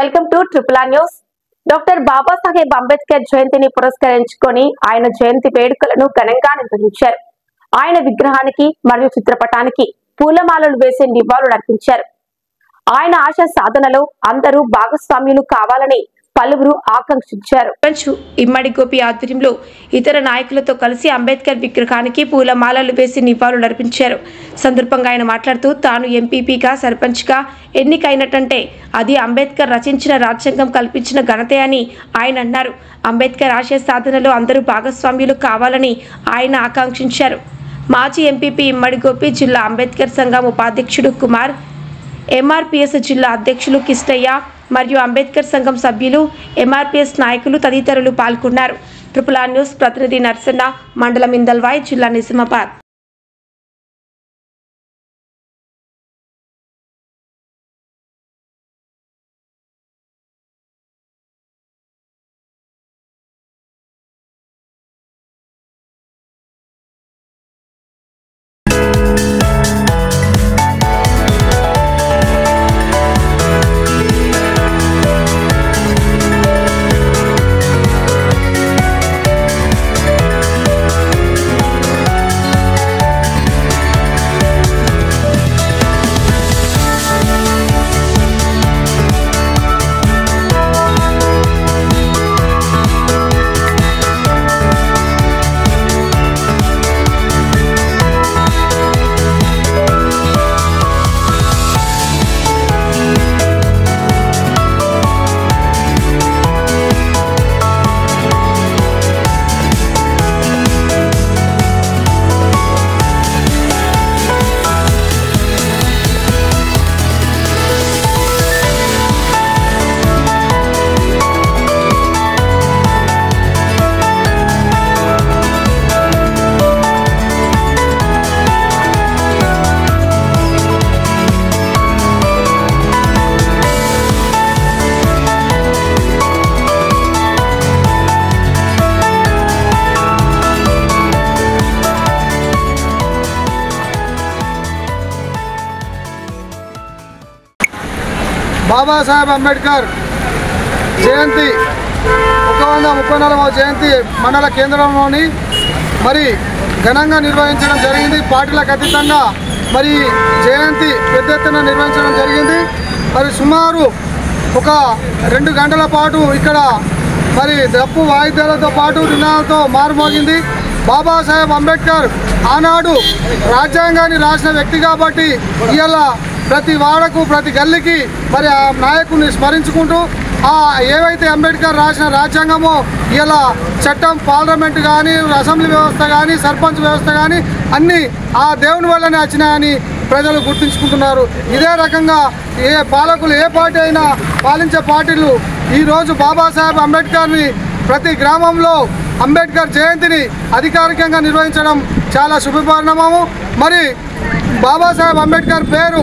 Welcome to triple R news. Doctor Babasaheb Ambedkar జయంతిని పురస్కరించుకొని ఆయన జయంతి వేడుకలను ఘనంగా నిర్వహించారు. ఆయన విగ్రహానికి మరియు చిత్రపటానికి పూలమాలలు వేసి నివాళులు అర్పించారు. ఆయన ఆశ సాధనలో అందరూ భాగస్వామ్యులు కావాలని పలువురు ఆకాంక్షించారు. ఇమ్మడి గోపి ఆధ్వర్యంలో ఇతర నాయకులతో కలిసి అంబేద్కర్ విగ్రహానికి పూలమాలలు వేసి నివాళులు అర్పించారు. సందర్భంగా ఆయన మాట్లాడుతూ తాను ఎంపీపీగా సర్పంచ్గా ఎన్నికైనట్టంటే అది అంబేద్కర్ రచించిన రాజ్యాంగం కల్పించిన ఘనతే అని ఆయన అన్నారు. అంబేద్కర్ ఆశయ సాధనలో అందరూ భాగస్వామ్యులు కావాలని ఆయన ఆకాంక్షించారు. మాజీ ఎంపీపీ ఇమ్మడి గోపి, జిల్లా అంబేద్కర్ సంఘం ఉపాధ్యక్షుడు కుమార్, ఎంఆర్పీఎస్ జిల్లా అధ్యక్షులు కిష్టయ్య మరియు అంబేద్కర్ సంఘం సభ్యులు, ఎంఆర్పీఎస్ నాయకులు తదితరులు పాల్గొన్నారు. ట్రిపుల్ ఆర్ న్యూస్ ప్రతినిధి నర్సన్న, మండలం ఇందల్వాయి, జిల్లా నిజామాబాద్. బాబాసాహెబ్ అంబేద్కర్ జయంతి 134వ జయంతి మండల కేంద్రంలోని మరి ఘనంగా నిర్వహించడం జరిగింది. పార్టీలకు అతీతంగా మరి జయంతి పెద్ద ఎత్తున నిర్వహించడం జరిగింది. మరి సుమారు ఒక 2 గంటల పాటు ఇక్కడ మరి డప్పు వాయిద్యాలతో పాటు నినాదాలతో మారుమోగింది. బాబాసాహెబ్ అంబేద్కర్ ఆనాడు రాజ్యాంగాన్ని రాసిన వ్యక్తి కాబట్టి ఇవాళ ప్రతి వాడకు ప్రతి గల్లీకి మరి ఆ నాయకుడిని స్మరించుకుంటూ ఏవైతే అంబేద్కర్ రాసిన రాజ్యాంగమో ఇలా చట్టం, పార్లమెంట్ కానీ, అసెంబ్లీ వ్యవస్థ కానీ, సర్పంచ్ వ్యవస్థ కానీ అన్నీ ఆ దేవుని వల్లనే వచ్చినాయని ప్రజలు గుర్తించుకుంటున్నారు. ఇదే రకంగా ఏ పాలకులు ఏ పార్టీ అయినా పాలించే పార్టీలు ఈరోజు బాబాసాహెబ్ అంబేద్కర్ని ప్రతి గ్రామంలో అంబేద్కర్ జయంతిని అధికారికంగా నిర్వహించడం చాలా శుభపరిణామము. మరి బాబాసాహెబ్ అంబేద్కర్ పేరు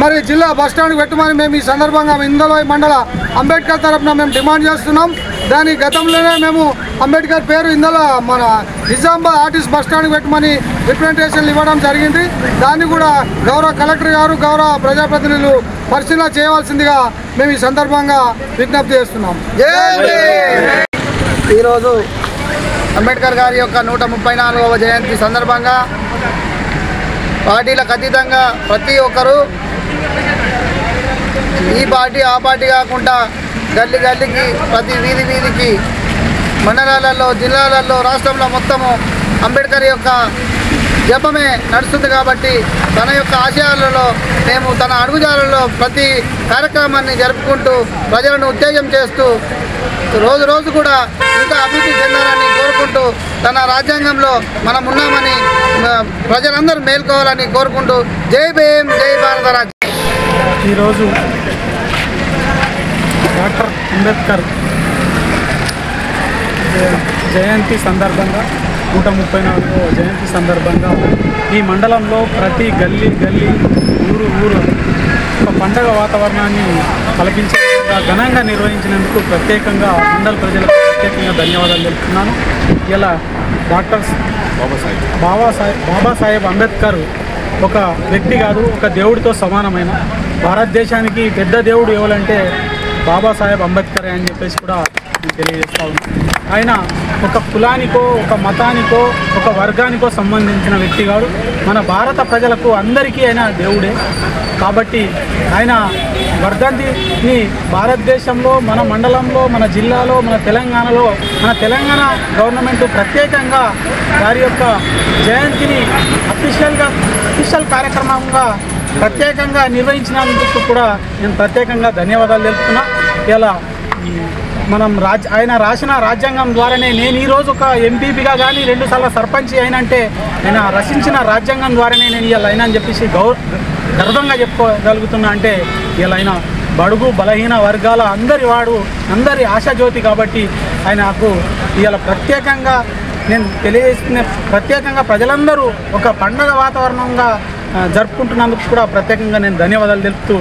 మరి జిల్లా బస్టాండ్కి పెట్టమని మేము ఈ సందర్భంగా ఇందల్వాయి మండల అంబేద్కర్ తరఫున మేము డిమాండ్ చేస్తున్నాం. దాని గతంలోనే మేము అంబేద్కర్ పేరు మన నిజామాబాద్ ఆర్టీసీ బస్టాండ్కి పెట్టమని రిప్రజెంటేషన్లు ఇవ్వడం జరిగింది. దాన్ని కూడా గౌరవ కలెక్టర్ గారు, గౌరవ ప్రజాప్రతినిధులు పరిశీలన చేయవలసిందిగా మేము ఈ సందర్భంగా విజ్ఞప్తి చేస్తున్నాం. ఈరోజు అంబేద్కర్ గారి యొక్క 134వ జయంతి సందర్భంగా పార్టీలకు అతీతంగా ప్రతి ఒక్కరూ ఈ పార్టీ ఆ పార్టీ కాకుండా గల్లీ గల్లీకి, ప్రతి వీధి వీధికి, మండలాలలో, జిల్లాలలో, రాష్ట్రంలో మొత్తము అంబేద్కర్ యొక్క జపమే నడుస్తుంది. కాబట్టి తన యొక్క ఆశయాలలో మేము తన అడుగుజాడల్లో ప్రతి కార్యక్రమాన్ని జరుపుకుంటూ ప్రజలను ఉత్తేజం చేస్తూ రోజు రోజు కూడా ఇంకా అభివృద్ధి చెందాలని కోరుకుంటూ తన రాజ్యాంగంలో మనం ఉన్నామని ప్రజలందరూ మేల్కోవాలని కోరుకుంటూ జై భీమ్, జై భారత రాజ్యం. ఈరోజు డాక్టర్ అంబేద్కర్ జయంతి సందర్భంగా 134వ జయంతి సందర్భంగా ఈ మండలంలో ప్రతి గల్లీ గల్లీ, ఊరు ఊరు ఒక పండగ వాతావరణాన్ని కల్పించే ఘనంగా నిర్వహించినందుకు ప్రత్యేకంగా మండల ప్రజలకు ప్రత్యేకంగా ధన్యవాదాలు తెలుపుతున్నాను. ఇలా డాక్టర్ బాబాసాహెబ్ అంబేద్కర్ ఒక వ్యక్తి కాదు, ఒక దేవుడితో సమానమైన భారతదేశానికి పెద్ద దేవుడు ఎవరంటే బాబాసాహెబ్ అంబేద్కర్ అని చెప్పేసి కూడా నేను తెలియజేస్తా ఉన్నాను. ఆయన ఒక కులానికో ఒక మతానికో ఒక వర్గానికో సంబంధించిన వ్యక్తి కాదు. మన భారత ప్రజలకు అందరికీ ఆయన దేవుడే. కాబట్టి ఆయన వర్ధంతిని భారతదేశంలో, మన మండలంలో, మన జిల్లాలో, మన తెలంగాణ గవర్నమెంట్ ప్రత్యేకంగా వారి యొక్క జయంతిని అఫీషియల్ కార్యక్రమంగా ప్రత్యేకంగా నిర్వహించినందుకు కూడా నేను ప్రత్యేకంగా ధన్యవాదాలు తెలుపుతున్నా. ఇలా మనం ఆయన రాసిన రాజ్యాంగం ద్వారానే నేను ఈరోజు ఒక ఎంపీపీగా కానీ 2 సార్లు సర్పంచ్ అయినంటే ఆయన రచించిన రాజ్యాంగం ద్వారానే నేను ఇలా అయినా అని చెప్పేసి గర్వంగా చెప్పుకోగలుగుతున్నా. అంటే ఇలా ఆయన బడుగు బలహీన వర్గాల అందరి ఆశాజ్యోతి కాబట్టి ఆయనకు ఇలా ప్రత్యేకంగా నేను తెలియజేస్తున్న ప్రత్యేకంగా ప్రజలందరూ ఒక పండగ వాతావరణంగా జరుపుకుంటున్నందుకు కూడా ప్రత్యేకంగా నేను ధన్యవాదాలు తెలుపుతూ